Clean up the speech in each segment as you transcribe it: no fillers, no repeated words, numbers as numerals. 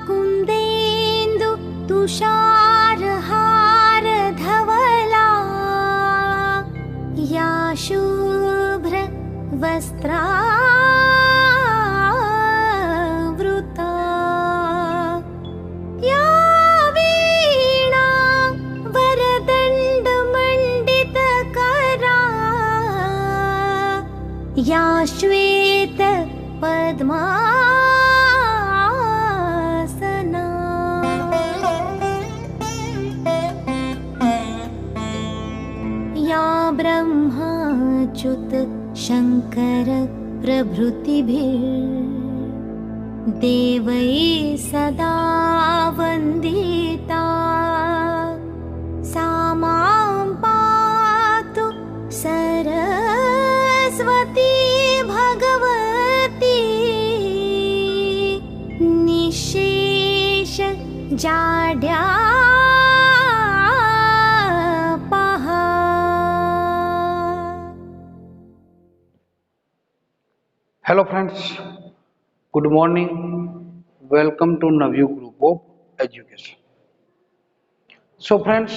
कुन्देन्दु तुषारहार धवला या शुभ्र वस्त्रावृता या वीणा वरदण्डमण्डितकरा या श्वेत पद्मासना या ब्रह्माच्युत शङ्कर प्रभृतिभिर्देवैः सदा वन्दिता सा मां पातु Saraswati Bhagwati निशेष जाड्यापहा। Hello friends, good morning. Welcome to Navyu Group of Education. So friends,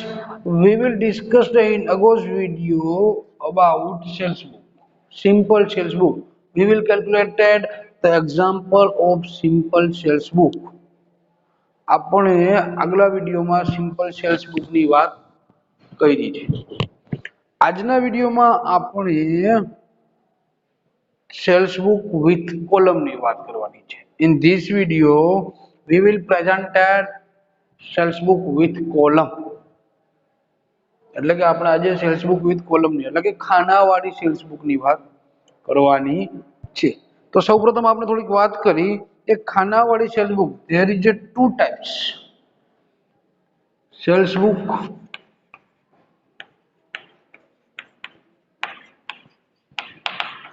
we will discuss in August video about sales book. Simple sales book. We will calculate the example of simple sales book. આપણે આગલા વિડીયોમાં simple cells બુકની વાત કરી છે. આજના વિડીયોમાં આપણે sales book with column ની વાત કરવાની છે. In this video we will present sales book with column. એટલે કે આપણે આજે sales book with column ની એટલે કે ખાનાવાળી sales book ની વાત કરવાની છે. તો સૌપ્રથમ આપણે થોડીક વાત કરી કે ખાનાવાળી sales book, there is a two types. Sales book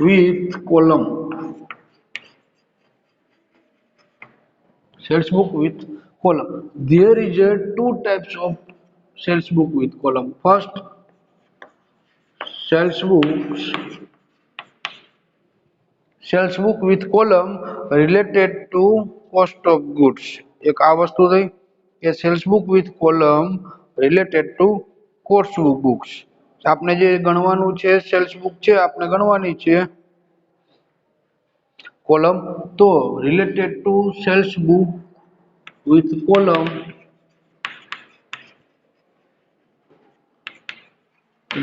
with column. Sales book with column. There is a two types of sales book with column. First, sales book with column related to cost of goods. એક આ વસ્તુ થઈ કે sales book with column related to cost of books. આપણે જે ગણવાનું છે sales book છે આપણે ગણવાની છે કોલમ, તો related to sales book with column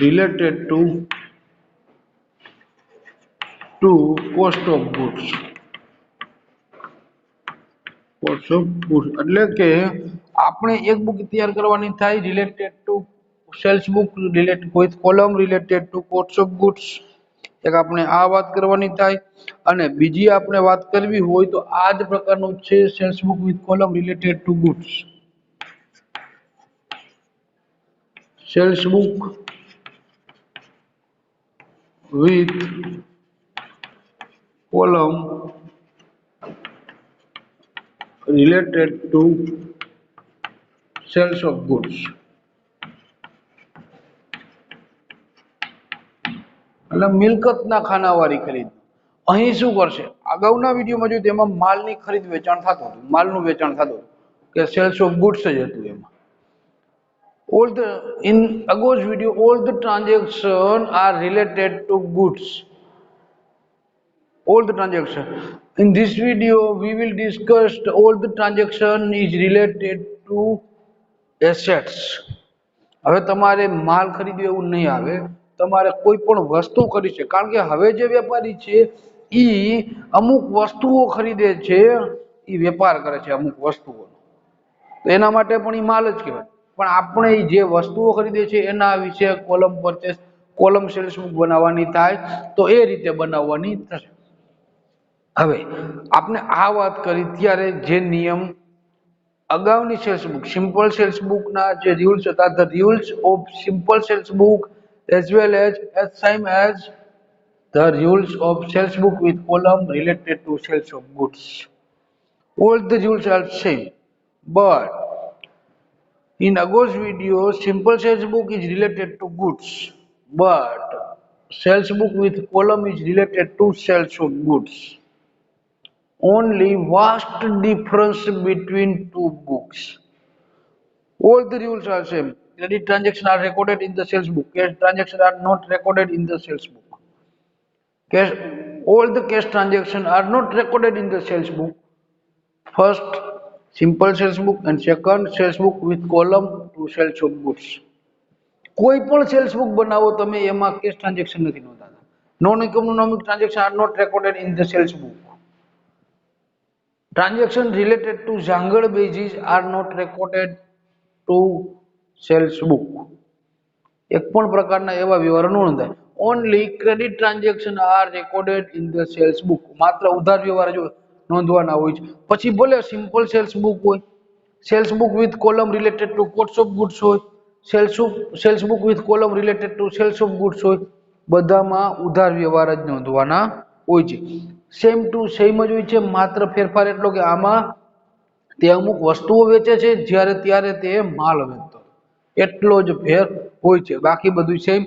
related to cost of goods. Cost of goods એટલે કે આપણે એક બુક તૈયાર કરવાની થાય related to sales book related with column related to cost of goods. એક આપણે આ વાત કરવાની થાય અને બીજી આપણે વાત કરવી હોય તો આ જ પ્રકારનું છે sales book with column related to goods. Sales book with column related to sales of goods. એટલે મિલકતના ખાનાવાળી ખરીદ. અહીં શું કરશે, અગાઉના વિડીયોમાં જોયું તેમાં માલની ખરીદ વેચાણ થતું હતું, માલનું વેચાણ થતું હતું કે સેલ્સ ઓફ ગુડ્સ જ હતું એમાં. In August video, all the transactions are related to goods. All the transaction. In this video, we will discuss all the transaction is related to assets. હવે તમારે માલ ખરીદવો એવું નહીં આવે, તમારે કોઈ પણ વસ્તુ ખરીદવી છે, કારણ કે હવે જે વેપારી છે ઈ અમુક વસ્તુઓ ખરીદે છે, ઈ વેપાર કરે છે અમુક વસ્તુઓનો, તો એના માટે પણ ઈ માલ જ કહેવાય. પણ આપણે જે વસ્તુઓ ખરીદે છે એના વિશે column purchase column sales book બનાવવાની થાય તો એ રીતે બનાવવાની થશે. હવે આપણે આ વાત કરી ત્યારે જે નિયમ અગાઉની સેલ્સ બુક સિમ્પલ સેલ્સ બુકના જે રૂલ્સ હતા, the rules of simple sales book as well as same as the rules of sales book with column related to sales of goods. All the rules are same, but in Ago's video, simple sales book is related to goods, but sales book with column is related to sales of goods. Only vast difference between two books. All the rules are same. Credit transactions are recorded in the sales book. Cash transactions are not recorded in the sales book. Cash, all the cash transactions are not recorded in the sales book. First, simple sales book and second, sales book with column to sales of goods. કોઈ પણ cells book બનાવો તમે એમાં cache transaction નથી નોંધાતા. Non economic transaction are not recorded in the sales book. Transaction related to જાંગળ basis are not recorded to sales book. એક પણ પ્રકારના એવા વ્યવહારો ન નોંધાય. Only credit transaction are recorded in the sales book. માત્ર ઉધાર વ્યવહાર જો નોંધવાના હોય છે. પછી ભલે સિમ્પલ સેલ્સ બુક હોય, sales book with column related to cost of goods હોય, sales book with column related to cells of goods હોય, બધામાં ઉધાર વ્યવહાર જ નોંધવાના હોય છે. સેમ ટુ સેમ જ હોય છે. માત્ર ફેરફાર એટલો કે આમાં તે અમુક વસ્તુઓ વેચે છે જ્યારે ત્યારે તે માલ વેચતો, એટલો જ ફેર હોય છે. બાકી બધું સેમ.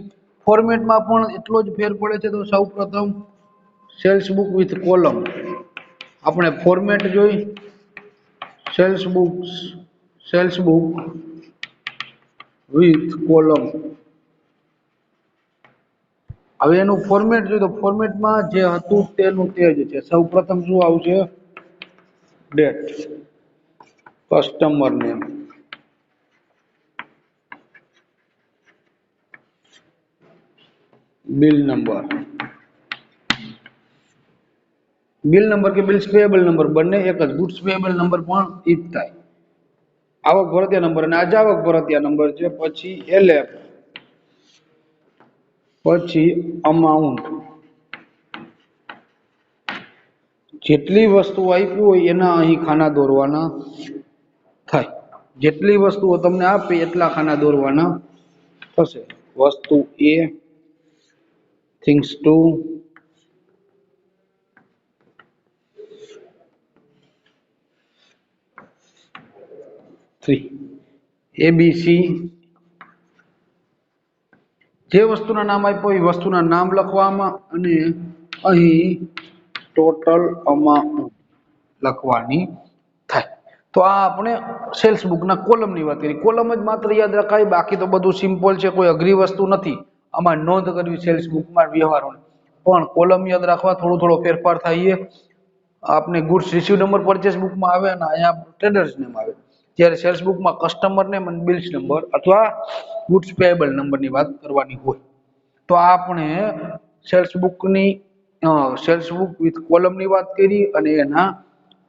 ફોર્મેટમાં પણ એટલો જ ફેર પડે છે. તો સૌ પ્રથમ સેલ્સ બુક વિથ કોલમ આપણે ફોર્મેટ જોઈ. Sales book with column. હવે એનું ફોર્મેટ જોઈએ તો ફોર્મેટમાં જે હતું તેનું તે જ છે. સૌ પ્રથમ શું આવશે? Date, customer name, bill number. Bill number કે બિલ્સ પેયેબલ નંબર બંને એક જ. ગુડ્સ પેયેબલ નંબર પણ ઈ જ થાય. આવક ભરતિયા નંબર અને આજ આવક ભરતિયા નંબર છે. પછી LF, પછી અમાઉન્ટ. જેટલી વસ્તુ આપી હોય એના અહીં ખાના દોરવાના થાય. જેટલી વસ્તુઓ તમને આપી એટલા ખાના દોરવાના થશે. વસ્તુ A, things 2, ABC. જે વસ્તુના નામ આપ્યો એ વસ્તુના નામ લખવામાં અને અહીં ટોટલ અમાઉન્ટ લખવાની થાય. તો આ આપણે સેલ્સ બુકના કોલમની વાત કરી. કોલમ જ માત્ર યાદ રખાય, બાકી તો બધું સિમ્પલ છે. કોઈ અઘરી વસ્તુ નથી આમાં નોંધ કરવી સેલ્સ બુકમાં વ્યવહારોની. પણ કોલમ યાદ રાખવા થોડો ફેરફાર થાય. આપને ગુડ્સ રિસીવ નંબર પરચેસ બુકમાં આવે અને અહીંયા ટ્રેડર્સ નેમ આવે. જ્યારે સેલ્સ બુકમાં કસ્ટમર નેમ અને બિલ્સ નંબર અથવા ગુડ્સ પેયેબલ નંબરની વાત કરવાની હોય. તો આપણે સેલ્સ બુક વિથ કોલમની વાત કરી અને એના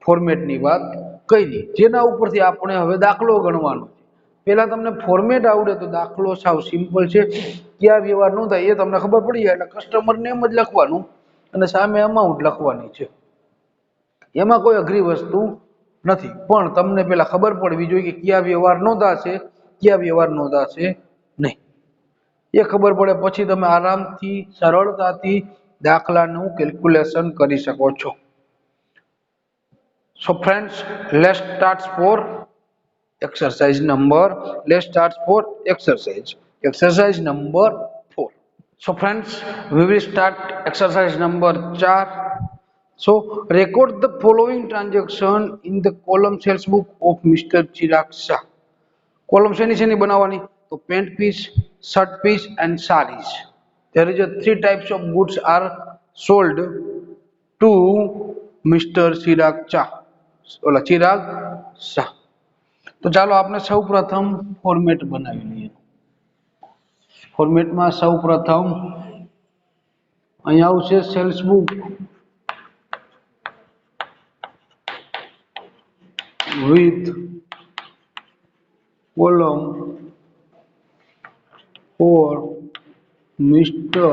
ફોર્મેટની વાત કરી. જેના ઉપરથી આપણે હવે દાખલો ગણવાનો છે. પહેલા તમને ફોર્મેટ આવડે તો દાખલો સાવ સિમ્પલ છે. ક્યાં વ્યવહાર ન થાય એ તમને ખબર પડી જાય એટલે કસ્ટમર નેમ જ લખવાનું અને સામે અમાઉન્ટ લખવાની છે. એમાં કોઈ અઘરી વસ્તુ નથી. પણ તમને પેલા ખબર પડવી જોઈએ કે કયા વ્યવહાર નોંધાશે, કયા વ્યવહાર નોંધાશે નહીં. એ ખબર પડે પછી તમે આરામથી સરળતાથી દાખલાનું કેલ્ક્યુલેશન કરી શકો છો. So friends, let's start for exercise number 4. So friends, we will start exercise number 4. So record the following transaction in the column sales book of Mr. Chirag Shah. Column શેની બનાવવાની? તો pant piece, shirt piece and sarees. There is a 3 types of goods are sold to Mr. Chirag Shah. Chirag Shah. તો ચાલો આપણે સૌ પ્રથમ format બનાવી લઈએ. ફોર્મેટમાં સૌ પ્રથમ અહીંયા આવશે sales book with column for Mr.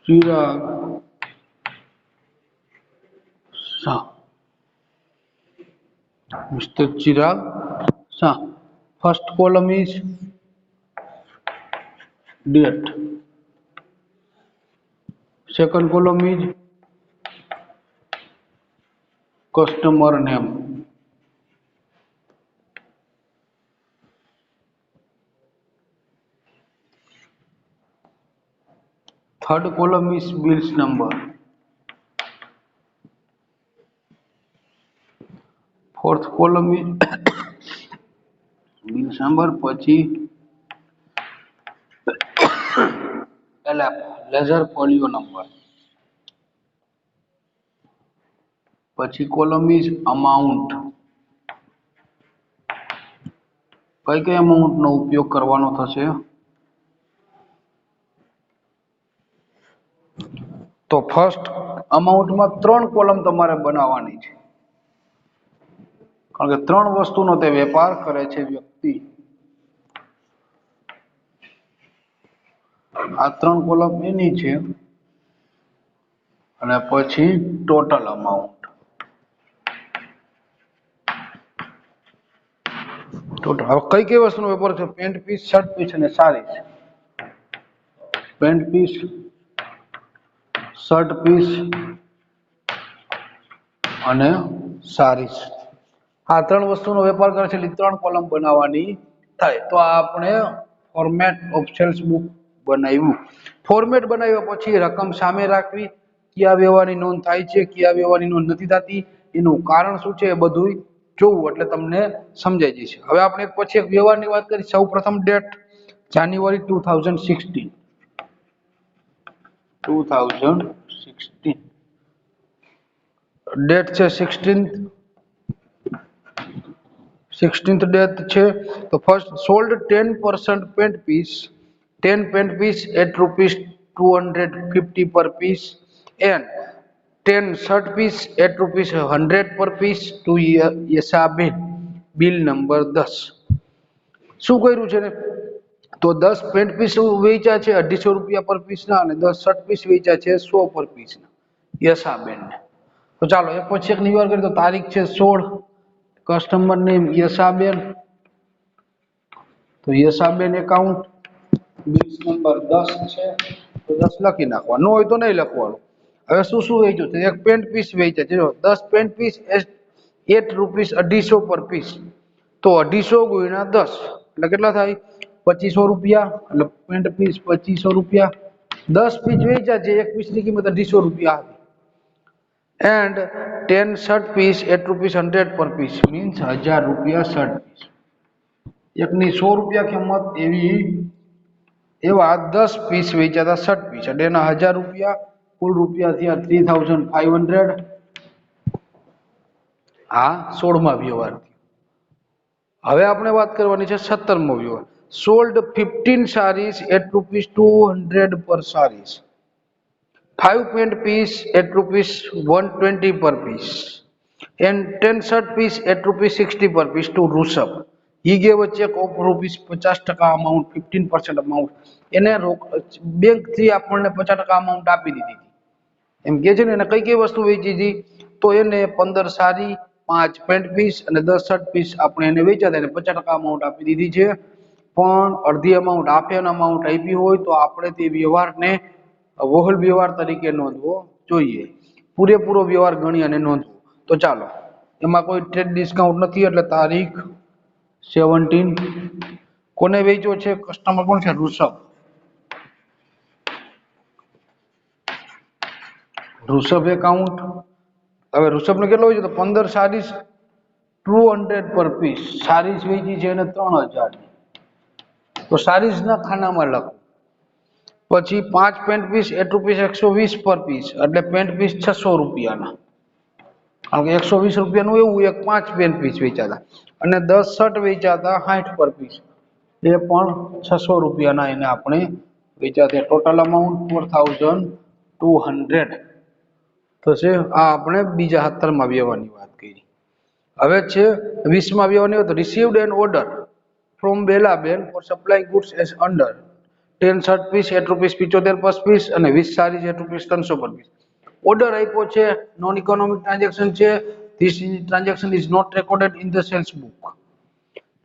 Chirag Shah. Mr. Chirag Shah. First column is date. Second column is customer name. Third column is bills number. Fourth column is bills number, પછી LF laser folio number, પછી column is amount, કઈ amount નો ઉપયોગ કરવાનો થશે? તો first અમાઉન્ટમાં 3 column તમારે બનાવવાની છે, કારણ કે 3 વસ્તુનો તે વેપાર કરે છે વ્યક્તિ. આ 3 કોલમ એની છે અને પછી ટોટલ અમાઉન્ટ. ટોટલ હવે કઈ વસ્તુનો વેપાર છે? પેન્ટ પીસ, શર્ટ પીસ અને saris. Pant piece, shirt piece અને સારીસ, આ 3 વસ્તુનો વેપાર કરે છે, એટલે 3 કોલમ બનાવવાની થાય. તો આપણે ફોર્મેટ ઓફ સેલ્સ બુક બનાવ્યું. ફોર્મેટ બનાવ્યા પછી રકમ સામે રાખવી, કયા વ્યવહારની નોંધ થાય છે, કયા વ્યવહારની નોંધ નથી થતી, એનું કારણ શું છે, એ બધું જોવું એટલે તમને સમજાઈ જશે. હવે આપણે પછી એક વ્યવહારની વાત કરી. સૌ પ્રથમ ડેટ જાન્યુઆરી 2016. ડેટ છે 16th ડેટ છે. તો first sold 10% pant piece, 10 pant piece at ₹250 per piece and 10 shirt piece at ₹100 per piece to Yashaben. Bill number 10. શું કર્યું છે ને? તો 10 પેન્ટ પીસ વેચ્યા છે ₹250 પર પીસના અને 10 શર્ટ પીસ વેચ્યા છે 100 પર પીસના યશાબેનને. તો ચાલો એક પછી એક નિવાર કરીએ. તો તારીખ છે 16, કસ્ટમર નેમ યશાબેન, તો યશાબેન એકાઉન્ટ, બિલ્સ નંબર 10 છે તો 10 લખી નાખવાનું, ન હોય તો નહીં લખવાનું. હવે શું શું વેચ્યું છે? એક પેન્ટ પીસ વેચ્યા છે, 10 પેન્ટ પીસ at ₹250 પર પીસ, તો 250 ગુણ્યા 10 એટલે કેટલા થાય? ₹2500. એટલે પેન્ટ પીસ ₹2500. 10 પીસ વેચ્યા છે, એક પીસની કિંમત ₹250 હતી. એન્ડ 10 શર્ટ પીસ at ₹100 પર પીસ મીન્સ ₹1000 શર્ટ પીસ. એકની ₹100 કિંમત એવા 10 પીસ વેચ્યા હતા શર્ટ પીસ એટલે એના ₹1000, કુલ રૂપિયા થયા 3500. આ 16મા વ્યવહાર. હવે આપણે વાત કરવાની છે 17મો વ્યવહાર. Sold 15 sarees at ₹200 per sarees, 5 pant piece at ₹120 per piece and 10 shirt piece at ₹60 per piece to Rushabh. He gave a check of ₹50 amount, 15% amount. એને બેંકથી આપણને 50% અમાઉન્ટ આપી દીધી હતી. એમ કે છે ને એને કઈ વસ્તુ વેચી હતી? તો એને 15 સારી, 5 પેન્ટ પીસ અને 10 શર્ટ પીસ આપણે એને વેચ્યા હતા, એને 50% અમાઉન્ટ આપી દીધી છે. પણ અડધી અમાઉન્ટ આપેલ અમાઉન્ટ આપી હોય તો આપણે તે વ્યવહારને વહોલ વ્યવહાર તરીકે નોંધવો જોઈએ. પૂરેપૂરો વ્યવહાર ગણી અને નોંધવો. તો ચાલો, એમાં કોઈ ટ્રેડ ડિસ્કાઉન્ટ નથી એટલે તારીખ 17. કોને વેચ્યો છે? કસ્ટમર કોણ છે? ઋષભ. ઋષભ એકાઉન્ટ. હવે ઋષભને કેટલો વેચ્યો? તો 15 સારીસ ₹200 પર પીસ. સારીસ વેચી છે એને 3000. તો સારીસના ખાનામાં લખો. પછી 5 પેન્ટ પીસ at ₹120 પર પીસ એટલે પેન્ટ પીસ ₹600 કારણ કે ₹120 નું એવું એક 5 પેન્ટ પીસ વેચ્યા હતા અને 10 શર્ટ વેચ્યા હતા 60 પર પીસ, એ પણ ₹600 એને આપણે વેચ્યા હતા. ટોટલ અમાઉન્ટ 4200 થશે. આ આપણે બીજા 17મા વ્યવહારની વાત કરી. હવે છે 20મા વ્યવહારની વાત. Received an order from Belaben for supplying goods as under 10 shirt piece 8 rupees 75 per piece અને 20 સાડી 8 રૂપીસ 300 પર પીસ. ઓર્ડર આપ્યો છે, નોન ઇકોનોમિક ટ્રાન્ઝેક્શન છે. This transaction is not recorded in the sales book.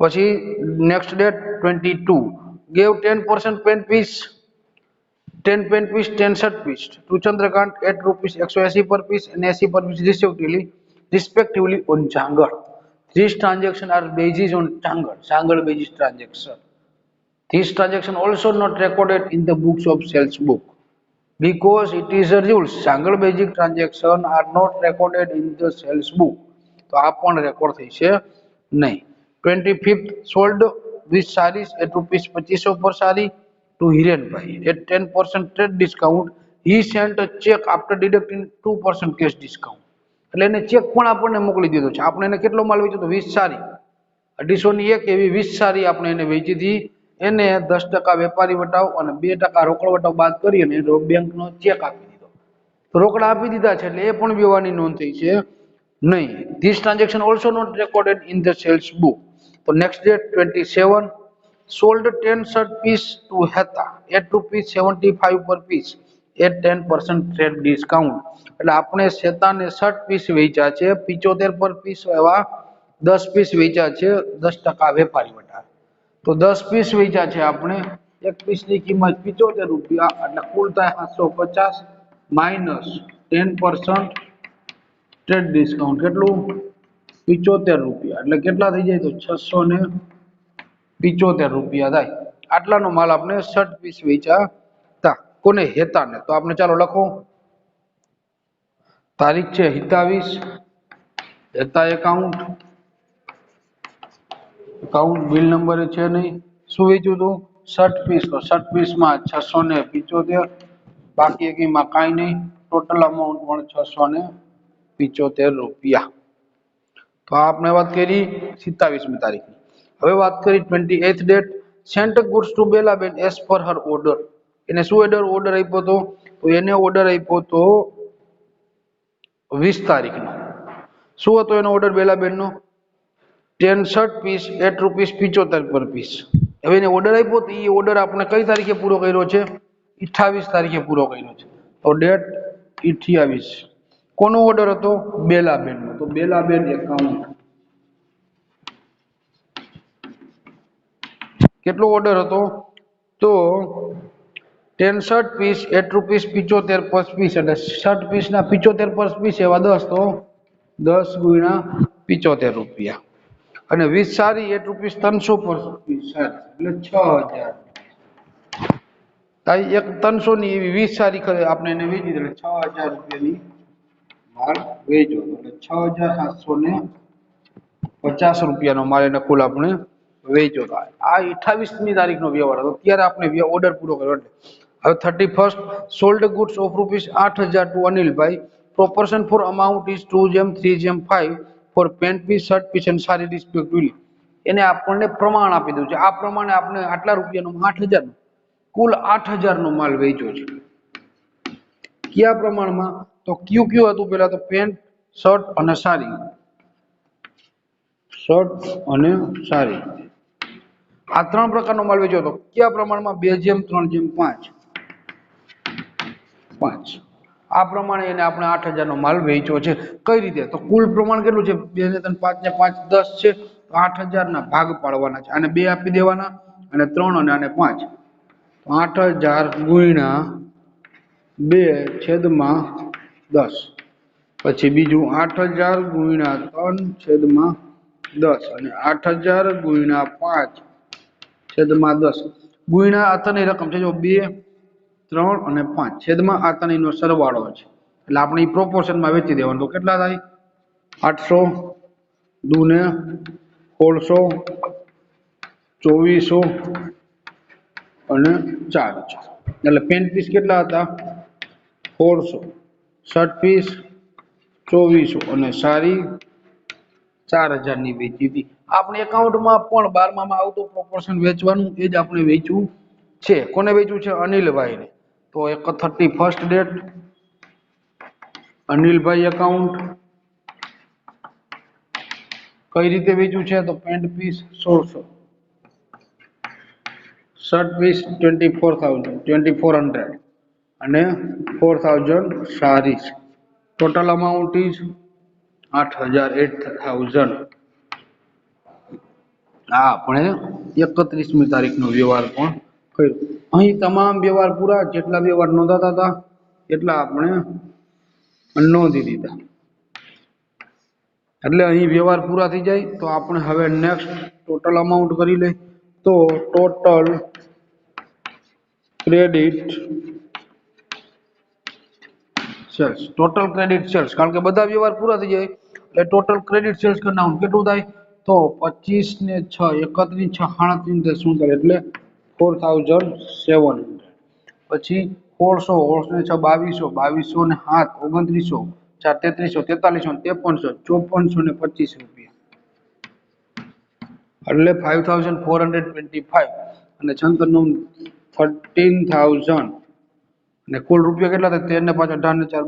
પછી next date 22 gave 10% pen piece 10 pen piece 10 shirt piece to Chandrakant at rupees 180 per piece and 80 per piece respectively on Changal. These transactions are based on Changal basis transaction. This transaction also not recorded in the books of sales book because it is a rule. Changal basic transaction are not recorded in the sales book. તો આ પણ record થઈ છે નહીં. 25th sold with sarees at rupees 2500 per saree to Hirenbhai at 10% trade discount. He sent a check after deducting 2% cash discount. એટલે એને check પણ આપણને મોકલી દીધો છે. આપણે એને કેટલો માલ વેચ્યો તો 20 સારી 201 એવી 20 સારી આપણે એને વેચી હતી. એને 10% વેપારી વટાવ અને 2% રોકડ વટાવ બાદ કરી અને બેંકનો ચેક આપી દીધો. તો રોકડા આપી દીધા છે એટલે એ પણ વ્યવહારની નોંધ થઈ છે નહીં. This transaction also not recorded in the sales book. So next date 27 sold 10 shirt piece to Heta at rupees 75 per piece at 10% trade discount. એટલે આપણે શેતાને શર્ટ પીસ વેચ્યા છે 75 પર પીસ એવા 10 પીસ વેચ્યા છે 10% વેપારી વટાવે. તો 10 પીસ વેચ્યા છે આપણે, એક પીસની કિંમત 75 રૂપિયા એટલે કુલ થાય 750 માઈનસ 10% ટ્રેડ ડિસ્કાઉન્ટ કેટલું 75 રૂપિયા એટલે કેટલા થઈ જાય તો 675 રૂપિયા થાય. આટલાનો માલ આપણે 60 પીસ વેચ્યા કોને હેતાને. તો આપણે ચાલો લખો, તારીખ છે 27 હેતા એકાઉન્ટ બિલ નંબર છે નહીં. શું વેચ્યું હતું 60 પીસ, તો 60 પીસમાં 675 બાકી એકીમાં કાંઈ નહીં, ટોટલ અમાઉન્ટ પણ 675 રૂપિયા. તો આપણે વાત કરી 27મી તારીખની. હવે વાત કરી 28th date sent goods to Belaben as per her order. એને શું ઓર્ડર આપ્યો હતો તો એને ઓર્ડર આપ્યો હતો 20 તારીખનો. શું હતો એનો order બેલાબેનનો 10 shirt piece 8 rupees 75 per piece. હવે એને ઓર્ડર આપ્યો તો એ ઓર્ડર આપણે કઈ તારીખે પૂરો કર્યો છે 28 તારીખે પૂરો કર્યો છે. તો ડેટ 28 કોનો ઓર્ડર હતો બેલાબેનનો. તો બેલાબેન એકાઉન્ટ કેટલો ઓર્ડર હતો તો 10 shirt piece 8 rupees 75 per piece એટલે શર્ટ પીસના 75 પર પીસ એવા 10 તો 10 ગુણ્યા 75 રૂપિયા અને 20 સારી 8 રૂપીસ 300 પર પીસ એટલે 6000 તાઈ એક 300 ની એવી 20 સારી આપણે એને વેચી એટલે 6000 રૂપિયાની માલ વેચો એટલે 6750 રૂપિયાનો માલ એને કુલ આપણે વેચો. આ 28મી તારીખનો વ્યવહાર હતો ત્યારે આપણે ઓર્ડર પૂરો કર્યો. એટલે હવે 31st sold goods of rupees 8000 to Anilbhai proportion for amount is 2:3:5 for pant piece shirt piece and sari respectively. એને આપણને પ્રમાણ આપી દીધું છે. આ પ્રમાણે આપણે આટલા રૂપિયાનો 8000 કુલ 8000 નો માલ વેચ્યો છે. કયા પ્રમાણમાં તો કયું હતું પેલા તો પેન્ટ શર્ટ અને સારી આ 3 પ્રકારનો માલ વેચ્યો હતો. કયા પ્રમાણમાં 2:3:5 આ પ્રમાણે એને આપણે 8000 નો માલ વેચ્યો છે. કઈ રીતે તો કુલ પ્રમાણ કેટલું છે 2 ને 3 5 ને 5 10 છે તો 8000 ના ભાગ પાડવાના છે. આને 2 આપી દેવાના અને 3 અને આને 5 તો 8000 ગુણ્યા 2/10 પછી બીજું 8000 ગુણ્યા 3/10 અને 8000 ગુણ્યા 5/10 ગુણ્યા આતની રકમ છે જો 2 3 અને 5 છેદમાં આતનીનો સરવાળો છે એટલે આપણે ઈ પ્રોપોર્શનમાં વેચી દેવાનું. તો કેટલા થાય 800 દુને 1600 2400 અને 400 એટલે પેન્ટ પીસ કેટલા હતા 400 શર્ટ પીસ 2400 અને સારી 4000 ની વેચી હતી. આપણે એકાઉન્ટમાં પણ 12માં આવતું પ્રોપોર્શન વેચવાનું એ જ આપણે વેચ્યું છે. કોને વેચ્યું છે અનિલભાઈને. તો 31st ડેટ અનિલભાઈ એકાઉન્ટ કઈ રીતે વેચ્યું છે તો પેન્ટ પીસ 1600 શર્ટ પીસ 2400 અને 4000 સારીસ. Total amount is 8000. આ આપણે 31મી તારીખનો વ્યવહાર પણ કર્યો. અહીં તમામ વ્યવહાર પૂરા, જેટલા વ્યવહાર નોંધાતા હતા એટલા આપણે નોંધી દીધા. એટલે અહીં વ્યવહાર પૂરા થઈ જાય તો આપણે હવે નેક્સ્ટ ટોટલ અમાઉન્ટ કરી લઈએ. તો total credit sales, total credit sales, કારણ કે બધા વ્યવહાર પૂરા થઈ જાય એટલે ટોટલ ક્રેડિટ સેલ્સ કરી નાખું. કેટલું થાય? તો 25 ને 6 31 6 37 47 એટલે 4700. પછી 1600 ને 6 2200 ને 7 2900 4 3300 4300 5400 ને 25 રૂપિયા એટલે 5425 અને 13,000 અને કુલ રૂપિયા કેટલા થાય? 13 ને 5 18 ને 4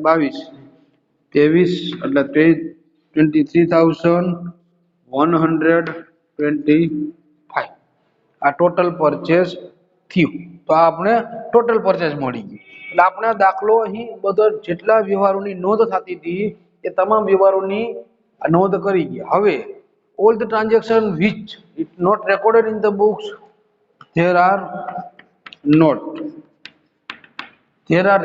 22 એટલે 23,125. આ ટોટલ પરચેસ થયું. તો આ આપણે ટોટલ પરચેસ મળી ગયું. એટલે આપણે આ દાખલો અહીં બધા જેટલા વ્યવહારોની નોંધ થતી હતી એ તમામ વ્યવહારોની નોંધ કરી ગયા. હવે all the transaction which is not recorded in the books, there are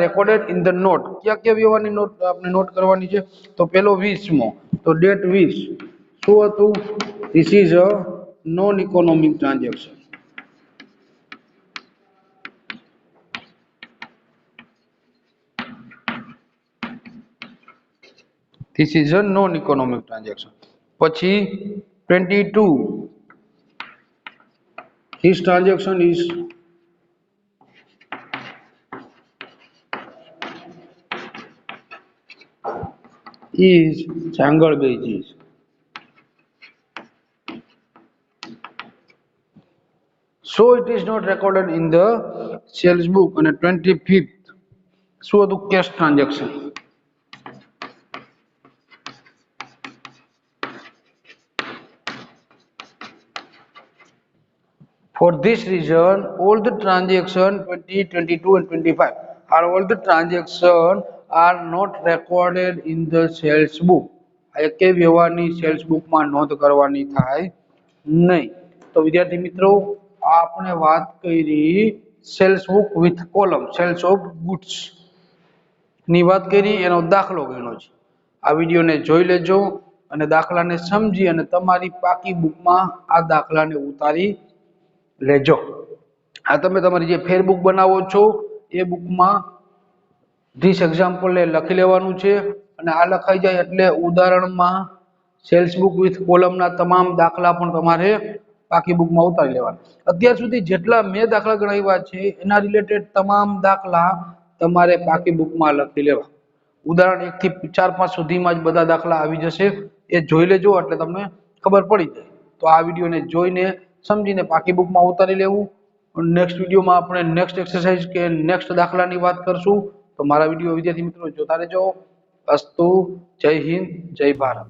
recorded in the note. क्या क्या વ્યવહારની નોટ આપણે નોટ કરવાની છે? તો પેલો 20મો, તો ડેટ 20 શું હતું? This is a non economic transaction. This is a non economic transaction. પછી 22, this transaction is jangal basis. So it is not recorded in the sales book. અને 25th શું હતું? cash transaction. For this reason, all the transaction 20, 22 and 25 are all the transaction are not recorded in the sales book. આ એકે વ્યવહારની cells બુકમાં નોંધ કરવાની થાય નહીં. તો વિદ્યાર્થી મિત્રો, આપણે વાત કરી sales book with column, sales of goods ની વાત કરી, એનો દાખલો ગણ્યો છે. આ વિડીયોને જોઈ લેજો અને દાખલાને સમજી અને તમારી પાકી બુકમાં આ દાખલાને ઉતારી લેજો. આ તમે તમારી જે ફેર બુક બનાવો છો એ બુકમાં ધીસ એક્ઝામ્પલ લખી લેવાનું છે અને આ લખાઈ જાય એટલે ઉદાહરણમાં સેલ્સ બુક વિથ કોલમના તમામ દાખલા પણ તમારે પાકી બુકમાં ઉતારી લેવાના. અત્યાર સુધી જેટલા મેં દાખલા ગણાવ્યા છે એના રિલેટેડ તમામ દાખલા તમારે પાકી બુકમાં લખી લેવા. ઉદાહરણ 1 થી 4 5 સુધીમાં જ બધા દાખલા આવી જશે. એ જોઈ લેજો એટલે તમને ખબર પડી જાય. તો આ વિડીયોને જોઈને સમજીને પાકી બુકમાં ઉતારી લેવું. નેક્સ્ટ વિડીયોમાં આપણે નેક્સ્ટ એક્સરસાઇઝ કે નેક્સ્ટ દાખલાની વાત કરશું. તો મારા વિડીયો વિદ્યાર્થી મિત્રો જોતા રહેજો. અસ્તુ. જય હિન્દ, જય ભારત.